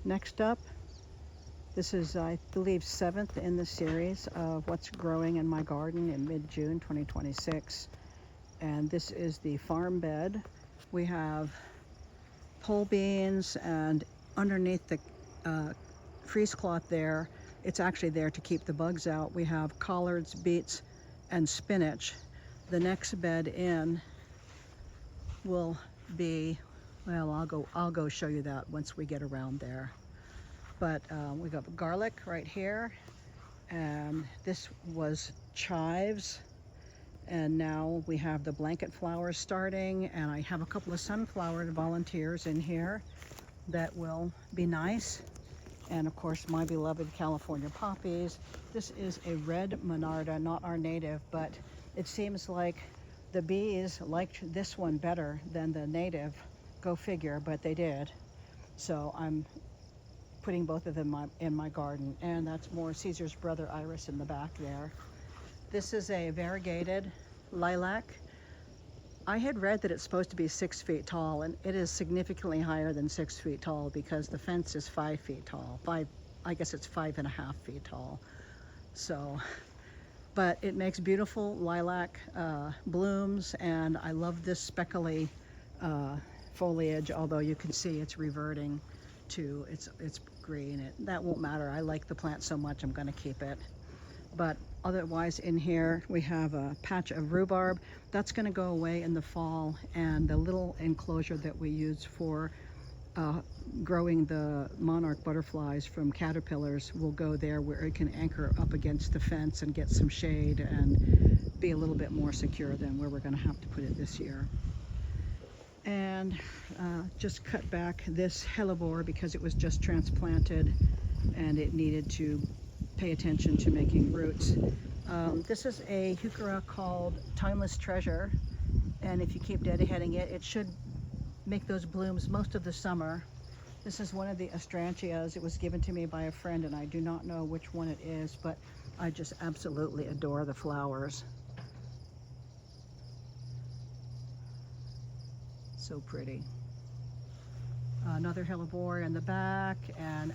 Next up, this is, I believe, 7th in the series of what's growing in my garden in mid-June 2026. And this is the farm bed. We have pole beans, and underneath the freeze cloth there, it's actually there to keep the bugs out. We have collards, beets, and spinach. The next bed in will be, well, I'll go show you that once we get around there. But we got garlic right here, and this was chives, and now we have the blanket flowers starting, and I have a couple of sunflower volunteers in here that will be nice. And of course, my beloved California poppies. This is a red monarda, not our native, but it seems like the bees liked this one better than the native. Go figure, but they did. So I'm putting both of them in my garden. And that's more Caesar's brother iris in the back there. This is a variegated lilac. I had read that it's supposed to be 6 feet tall, and it is significantly higher than 6 feet tall because the fence is 5 feet tall. I guess it's 5.5 feet tall. So, but it makes beautiful lilac blooms, and I love this speckly foliage, although you can see it's reverting to it's green. That won't matter. I like the plant so much, I'm going to keep it. But otherwise, in here we have a patch of rhubarb that's going to go away in the fall, and the little enclosure that we use for growing the monarch butterflies from caterpillars will go there, where it can anchor up against the fence and get some shade and be a little bit more secure than where we're going to have to put it this year. And just cut back this hellebore because it was just transplanted and it needed to pay attention to making roots. This is a heuchera called Timeless Treasure, and if you keep deadheading it, it should make those blooms most of the summer. This is one of the astrantias. It was given to me by a friend, and I do not know which one it is, but I just absolutely adore the flowers. So pretty. Another hellebore in the back, and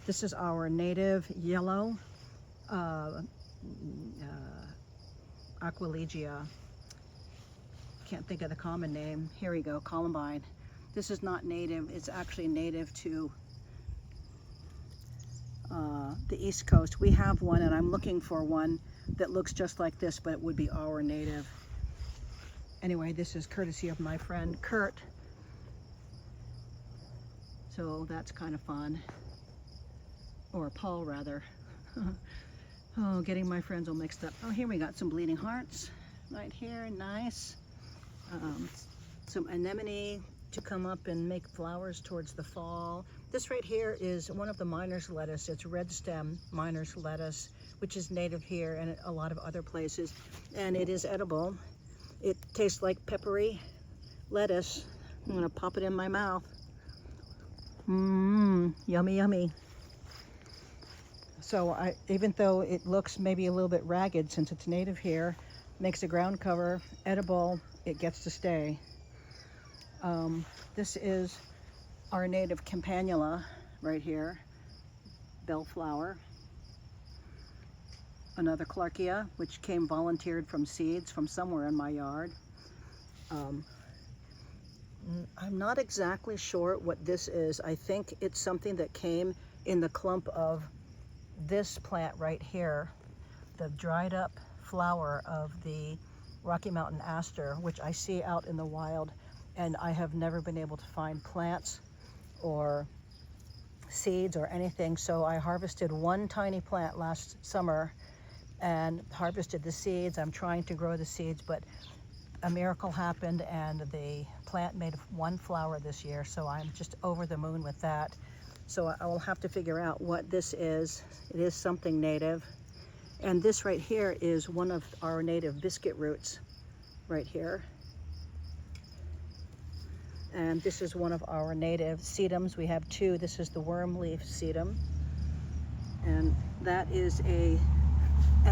this is our native yellow Aquilegia. Can't think of the common name. Here we go, columbine. This is not native. It's actually native to the East Coast. We have one, and I'm looking for one that looks just like this, but it would be our native. Anyway, this is courtesy of my friend Kurt. So that's kind of fun. Or Paul, rather. Oh, getting my friends all mixed up. Oh, here we got some bleeding hearts right here. Nice. Some anemone to come up and make flowers towards the fall. This right here is one of the miner's lettuce. It's red stem miner's lettuce, which is native here and a lot of other places. And it is edible. It tastes like peppery lettuce. I'm gonna pop it in my mouth. Mmm, yummy, yummy. So even though it looks maybe a little bit ragged since it's native here, makes a ground cover, edible, it gets to stay. This is our native campanula right here, bellflower. Another Clarkia, which came volunteered from seeds from somewhere in my yard. I'm not exactly sure what this is. I think it's something that came in the clump of this plant right here, the dried up flower of the Rocky Mountain aster, which I see out in the wild, and I have never been able to find plants or seeds or anything. So I harvested one tiny plant last summer and harvested the seeds. I'm trying to grow the seeds, but a miracle happened and the plant made one flower this year, so I'm just over the moon with that. So I will have to figure out what this is. It is something native. And this right here is one of our native biscuit roots right here. And this is one of our native sedums. We have two. This is the worm leaf sedum. And that is an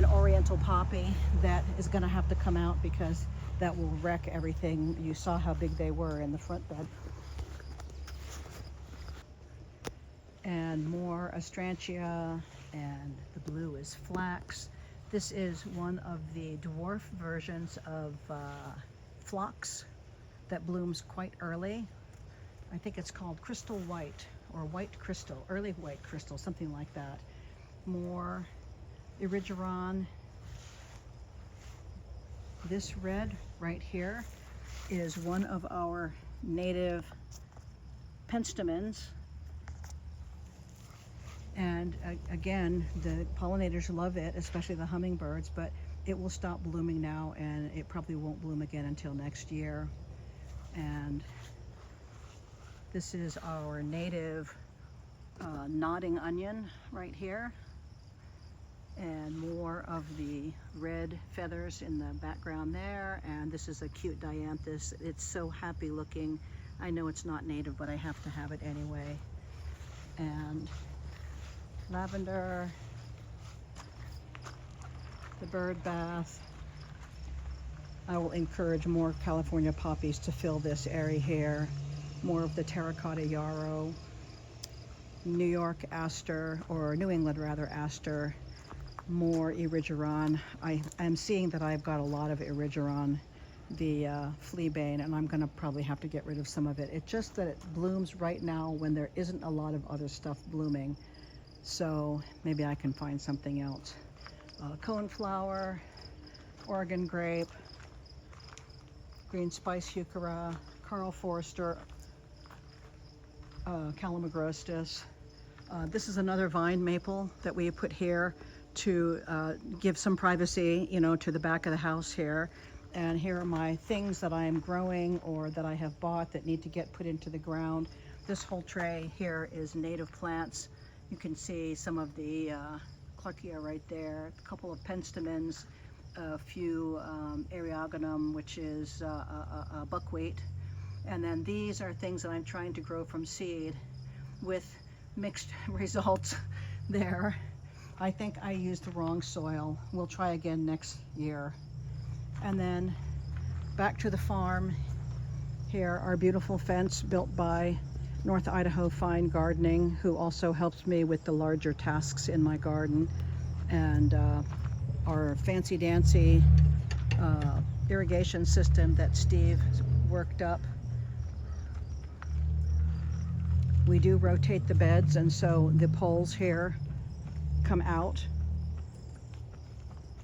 Oriental poppy that is gonna have to come out because that will wreck everything. You saw how big they were in the front bed. and more astrantia, and the blue is flax. This is one of the dwarf versions of phlox that blooms quite early. I think it's called crystal white or white crystal, early white crystal, something like that. More erigeron. This red right here is one of our native penstemons. And again, the pollinators love it, especially the hummingbirds, but it will stop blooming now and it probably won't bloom again until next year. And this is our native nodding onion right here. And more of the red feathers in the background there. And this is a cute dianthus. It's so happy looking. I know it's not native, but I have to have it anyway. And lavender, the bird bath. I will encourage more California poppies to fill this area here. More of the terracotta yarrow, New York aster, or New England rather aster, more erigeron. I am seeing that I've got a lot of erigeron, the fleabane, and I'm gonna probably have to get rid of some of it. It's just that it blooms right now when there isn't a lot of other stuff blooming. So maybe I can find something else. Coneflower, Oregon grape, green spice heuchera, Carl Forster, calamagrostis. This is another vine maple that we put here to give some privacy, you know, to the back of the house here. And here are my things that I am growing or that I have bought that need to get put into the ground. This whole tray here is native plants. You can see some of the Clarkia right there, a couple of penstemons, a few eriogonum, which is buckwheat. And then these are things that I'm trying to grow from seed with mixed results there. I think I used the wrong soil. We'll try again next year. And then back to the farm. Here, our beautiful fence built by North Idaho Fine Gardening, who also helps me with the larger tasks in my garden. And our fancy-dancy irrigation system that Steve worked up. We do rotate the beds, and so the poles here come out.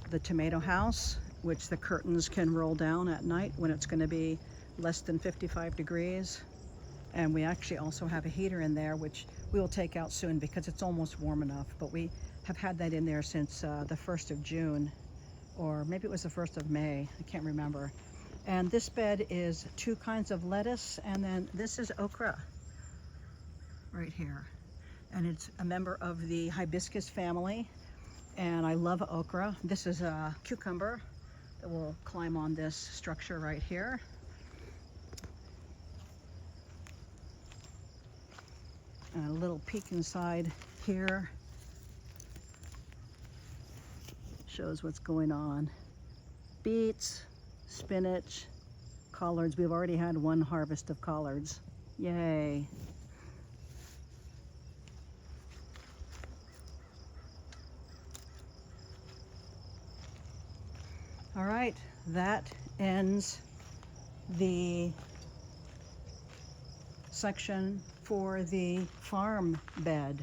The tomato house, which the curtains can roll down at night when it's going to be less than 55 degrees. And we actually also have a heater in there, which we will take out soon because it's almost warm enough. But we have had that in there since the 1st of June, or maybe it was the 1st of May, I can't remember. And this bed is 2 kinds of lettuce, and then this is okra right here. And it's a member of the hibiscus family, and I love okra. This is a cucumber that will climb on this structure right here. And a little peek inside here shows what's going on. Beets, spinach, collards. We've already had 1 harvest of collards. Yay. All right, that ends the section for the farm bed.